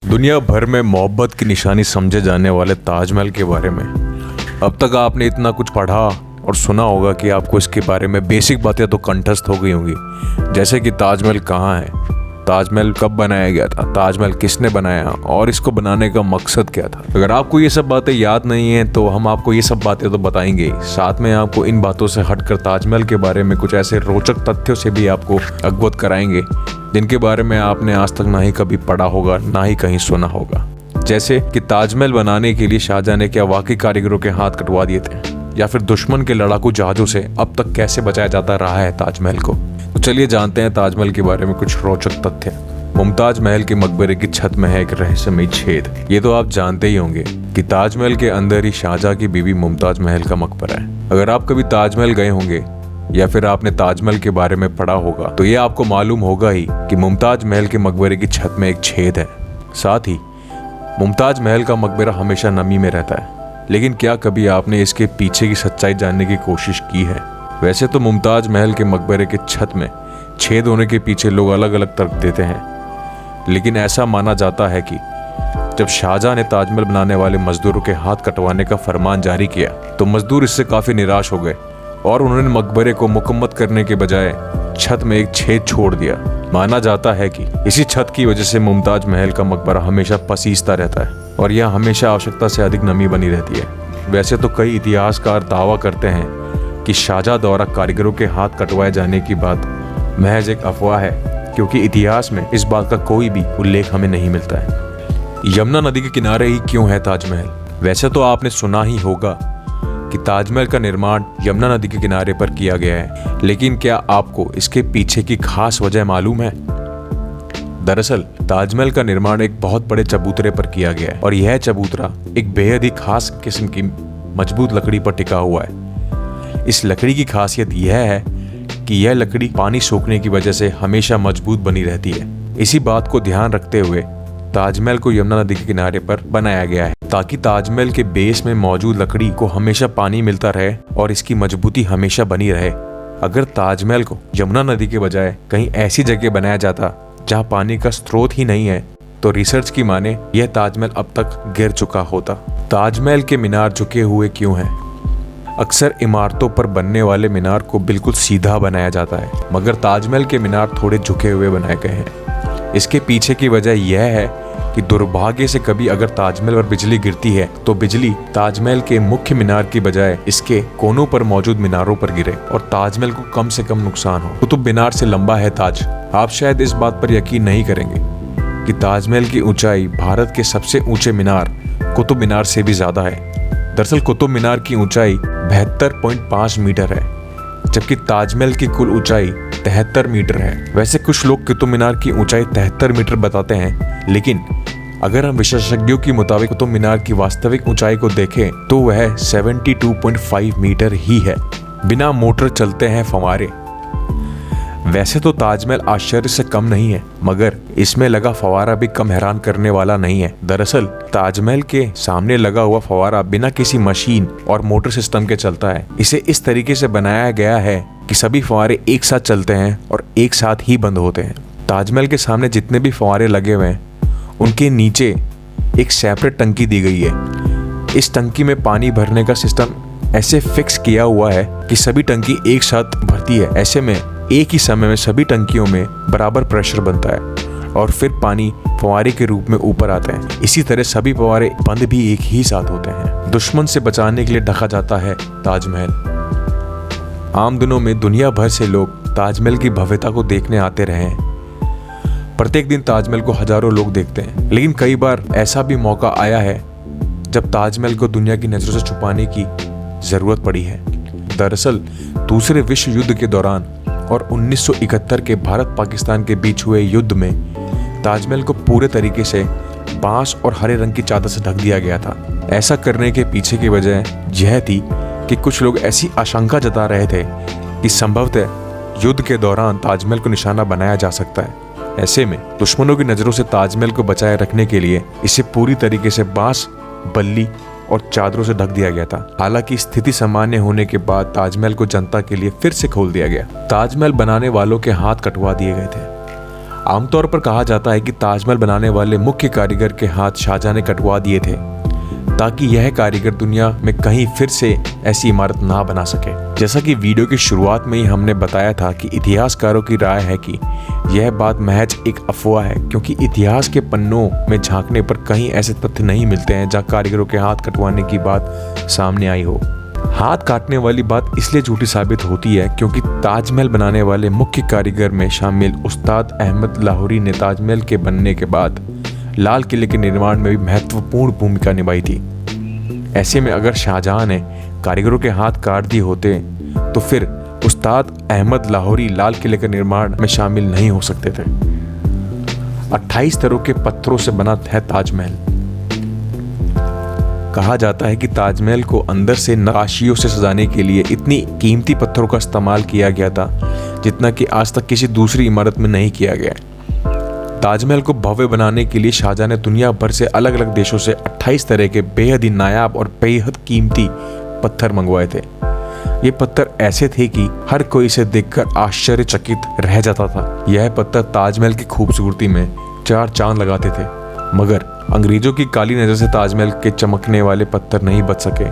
दुनिया भर में मोहब्बत की निशानी समझे जाने वाले ताजमहल के बारे में अब तक आपने इतना कुछ पढ़ा और सुना होगा कि आपको इसके बारे में बेसिक बातें तो कंठस्थ हो गई होंगी, जैसे कि ताजमहल कहाँ है, ताजमहल कब बनाया गया था, ताजमहल किसने बनाया और इसको बनाने का मकसद क्या था। अगर आपको ये सब बातें याद नहीं हैं तो हम आपको ये सब बातें तो बताएंगे, साथ में आपको इन बातों से हटकर ताजमहल के बारे में कुछ ऐसे रोचक तथ्यों से भी आपको अवगत कराएंगे जिनके बारे में आपने आज तक ना ही कभी पढ़ा होगा ना ही कहीं सुना होगा। जैसे कि ताजमहल बनाने के लिए शाहजहां ने क्या वाकई कारीगरों के हाथ कटवा दिए थे, या फिर दुश्मन के लड़ाकू जहाजों से अब तक कैसे बचाया जाता रहा है ताजमहल को। तो चलिए जानते हैं ताजमहल के बारे में कुछ रोचक तथ्य। मुमताज महल के मकबरे की छत में है एक रहस्यमयी छेद। ये तो आप जानते ही होंगे कि ताजमहल के अंदर ही शाहजहां की बीवी मुमताज महल का मकबरा है। अगर आप कभी ताजमहल गए होंगे या फिर आपने ताजमहल के बारे में पढ़ा होगा तो ये आपको मालूम होगा ही कि मुमताज महल के मकबरे की छत में एक छेद है। साथ ही मुमताज महल का मकबरा हमेशा नमी में रहता है, लेकिन क्या कभी आपने इसके पीछे की सच्चाई जानने की कोशिश की है? वैसे तो मुमताज महल के मकबरे के छत में छेद होने के पीछे लोग अलग अलग तर्क देते हैं, लेकिन ऐसा माना जाता है कि जब शाहजहां ने ताजमहल बनाने वाले मजदूरों के हाथ कटवाने का फरमान जारी किया तो मजदूर इससे काफी निराश हो गए और उन्होंने मकबरे को मुकम्मल करने के बजाय छत में एक छेद छोड़ दिया। माना जाता है कि इसी छत की वजह से मुमताज महल का मकबरा हमेशा पसीजता रहता है और यह हमेशा आवश्यकता से अधिक नमी बनी रहती है। वैसे तो कई इतिहासकार दावा करते हैं कि शाहजहां द्वारा कारीगरों के हाथ कटवाए जाने की बात महज एक अफवाह है, क्योंकि इतिहास में इस बात का कोई भी उल्लेख हमें नहीं मिलता है। यमुना नदी के किनारे ही क्यों है ताजमहल? वैसे तो आपने सुना ही होगा कि ताजमहल का निर्माण यमुना नदी के किनारे पर किया गया है, लेकिन क्या आपको इसके पीछे की खास वजह मालूम है? दरअसल ताजमहल का निर्माण एक बहुत बड़े चबूतरे पर किया गया है और यह चबूतरा एक बेहद ही खास किस्म की मजबूत लकड़ी पर टिका हुआ है। इस लकड़ी की खासियत यह है कि यह लकड़ी पानी सोखने की वजह से हमेशा मजबूत बनी रहती है। इसी बात को ध्यान रखते हुए ताजमहल को यमुना नदी के किनारे पर बनाया गया है, ताकि ताजमहल के बेस में मौजूद लकड़ी को हमेशा पानी मिलता रहे और इसकी मजबूती हमेशा बनी रहे। अगर ताजमहल को यमुना नदी के बजाय कहीं ऐसी जगह बनाया जाता जहां पानी का स्रोत ही नहीं है तो रिसर्च की माने यह ताजमहल अब तक गिर चुका होता। ताजमहल के मीनार झुके हुए क्यों हैं? अक्सर इमारतों पर बनने वाले मीनार को बिल्कुल सीधा बनाया जाता है, मगर ताजमहल के मीनार थोड़े झुके हुए बनाए गए हैं। इसके पीछे की वजह यह है कि दुर्भाग्य से कभी अगर ताजमहल पर बिजली गिरती है तो बिजली ताजमहल के मुख्य मीनार की बजाय इसके कोनों पर मौजूद मीनारों पर गिरे और ताजमहल को कम से कम नुकसान हो। कुतुब मीनार से लंबा है ताज। आप शायद इस बात पर यकीन नहीं करेंगे कि ताजमहल की ऊंचाई भारत के सबसे ऊंचे मीनार कुतुब मीनार से भी ज्यादा है। दरअसल कुतुब मीनार की ऊंचाई 72.5 मीटर है, जबकि ताजमहल की कुल ऊंचाई 73 मीटर है। वैसे कुछ लोग कुतुब मीनार की ऊंचाई 73 मीटर बताते हैं, लेकिन अगर हम विशेषज्ञों के मुताबिक कुतुब मीनार की वास्तविक ऊंचाई को देखें तो वह 72.5 मीटर ही है। बिना मोटर चलते हैं फव्वारे। वैसे तो ताजमहल आश्चर्य से कम नहीं है, मगर इसमें लगा फव्वारा भी कम हैरान करने वाला नहीं है। दरअसल ताजमहल के सामने लगा हुआ फव्वारा बिना किसी मशीन और मोटर सिस्टम के चलता है। इसे इस तरीके से बनाया गया है कि सभी फव्वारे एक साथ चलते हैं और एक साथ ही बंद होते हैं। ताजमहल के सामने जितने भी फव्वारे लगे हुए हैं उनके नीचे एक सेपरेट टंकी दी गई है। इस टंकी में पानी भरने का सिस्टम ऐसे फिक्स किया हुआ है कि सभी टंकी एक साथ भरती है। ऐसे में एक ही समय में सभी टंकियों में बराबर प्रेशर बनता है और फिर पानी फव्वारे के रूप में ऊपर आते हैं। इसी तरह सभी फव्वारे बंद भी एक ही साथ होते हैं। दुश्मन से बचाने के लिए ढका जाता है ताजमहल। आम दिनों में दुनिया भर से लोग ताजमहल की भव्यता को देखने आते रहे हैं। प्रत्येक दिन ताजमहल को हजारों लोग देखते हैं, लेकिन कई बार ऐसा भी मौका आया है जब ताजमहल को दुनिया की नजरों से छुपाने की जरूरत पड़ी है। दरअसल दूसरे विश्व युद्ध के दौरान और 1971 के भारत पाकिस्तान के बीच हुए युद्ध में ताजमहल को पूरे तरीके से बांस और हरे रंग की चादर से ढक दिया गया था। ऐसा करने के पीछे की वजह यह थी कि कुछ लोग ऐसी आशंका जता रहे थे कि संभवतः युद्ध के दौरान ताजमहल को निशाना बनाया जा सकता है। ऐसे में दुश्मनों की नजरों से ताजमहल को बचाए रखने के लिए इसे पूरी तरीके से बांस, बल्ली और चादरों से ढक दिया गया था। हालांकि स्थिति सामान्य होने के बाद ताजमहल को जनता के लिए फिर से खोल दिया गया। ताजमहल बनाने वालों के हाथ कटवा दिए गए थे। आमतौर पर कहा जाता है कि ताजमहल बनाने वाले मुख्य कारीगर के हाथ शाहजहां ने कटवा दिए थे ताकि यह कारीगर दुनिया में कहीं फिर से ऐसी इमारत ना बना सके। जैसा कि वीडियो की शुरुआत में ही हमने बताया था कि इतिहासकारों की राय है कि यह बात महज एक अफवाह है, क्योंकि इतिहास के पन्नों में झांकने पर कहीं ऐसे तथ्य नहीं मिलते हैं जहां कारीगरों के हाथ कटवाने की बात सामने आई हो। हाथ काटने वाली बात इसलिए झूठी साबित होती है क्योंकि ताजमहल बनाने वाले मुख्य कारीगर में शामिल उस्ताद अहमद लाहौरी ने ताजमहल के बनने के बाद लाल किले के निर्माण में भी महत्वपूर्ण भूमिका निभाई थी। ऐसे में अगर शाहजहां ने कारीगरों के हाथ काट दिए होते तो फिर उस्ताद अहमद लाहौरी लाल किले के निर्माण में शामिल नहीं हो सकते थे। 28 तरह के पत्थरों से बना है ताजमहल। कहा जाता है कि ताजमहल को अंदर से नक्काशियों से सजाने के लिए इतनी कीमती पत्थरों का इस्तेमाल किया गया था जितना कि आज तक किसी दूसरी इमारत में नहीं किया गया। ताजमहल को भव्य बनाने के लिए शाहजहां ने दुनिया भर से अलग अलग देशों से 28 तरह के बेहद ही नायाब और बेहद कीमती पत्थर मंगवाए थे। ये पत्थर ऐसे थे कि हर कोई इसे देखकर आश्चर्यचकित रह जाता था। यह पत्थर ताजमहल की खूबसूरती में 4 चांद लगाते थे, मगर अंग्रेजों की काली नजर से ताजमहल के चमकने वाले पत्थर नहीं बच सके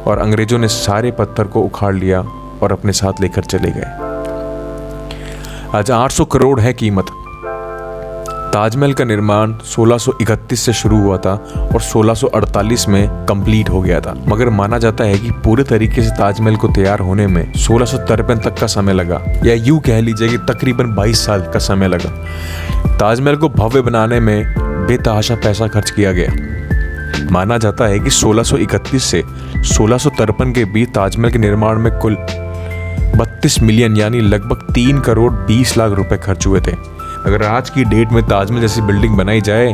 और अंग्रेजों ने सारे पत्थर को उखाड़ लिया और अपने साथ लेकर चले गए। आज 800 करोड़ है कीमत। ताजमहल का निर्माण 1631 से शुरू हुआ था और 1648 में कंप्लीट हो गया था, मगर माना जाता है कि पूरे तरीके से ताजमहल को तैयार होने में 1653 तक का समय लगा, या यूं कह लीजिए कि तकरीबन 22 साल का समय लगा। ताजमहल को भव्य बनाने में बेतहाशा पैसा खर्च किया गया। माना जाता है कि 1631 से 1653 के बीच ताजमहल के निर्माण में कुल 32 मिलियन यानी लगभग 3 करोड़ 20 लाख रुपए खर्च हुए थे। अगर आज की डेट में ताजमहल जैसी बिल्डिंग बनाई जाए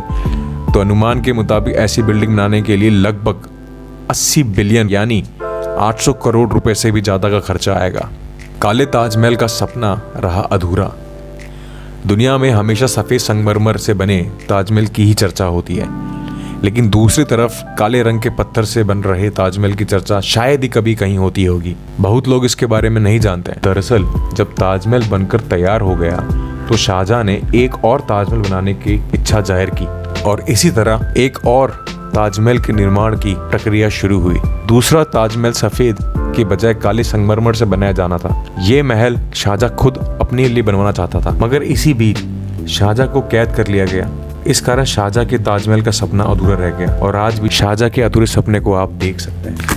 तो अनुमान के मुताबिक ऐसी बिल्डिंग बनाने के लिए लगभग 80 बिलियन यानी 800 करोड़ रुपए से भी ज्यादा का खर्चा आएगा। काले ताजमहल का सपना रहा अधूरा। दुनिया में हमेशा सफेद संगमरमर से बने ताजमहल की ही चर्चा होती है, लेकिन दूसरी तरफ काले रंग के पत्थर से बन रहे ताजमहल की चर्चा शायद ही कभी कहीं होती होगी। बहुत लोग इसके बारे में नहीं जानते। दरअसल जब ताजमहल बनकर तैयार हो गया तो शाहजहां ने एक और ताजमहल बनाने की इच्छा जाहिर की और इसी तरह एक और ताजमहल के निर्माण की प्रक्रिया शुरू हुई। दूसरा ताजमहल सफेद के बजाय काले संगमरमर से बनाया जाना था। ये महल शाहजहां खुद अपने लिए बनवाना चाहता था, मगर इसी बीच शाहजहां को कैद कर लिया गया। इस कारण शाहजहां के ताजमहल का सपना अधूरा रह गया और आज भी शाहजहां के अधूरे सपने को आप देख सकते हैं।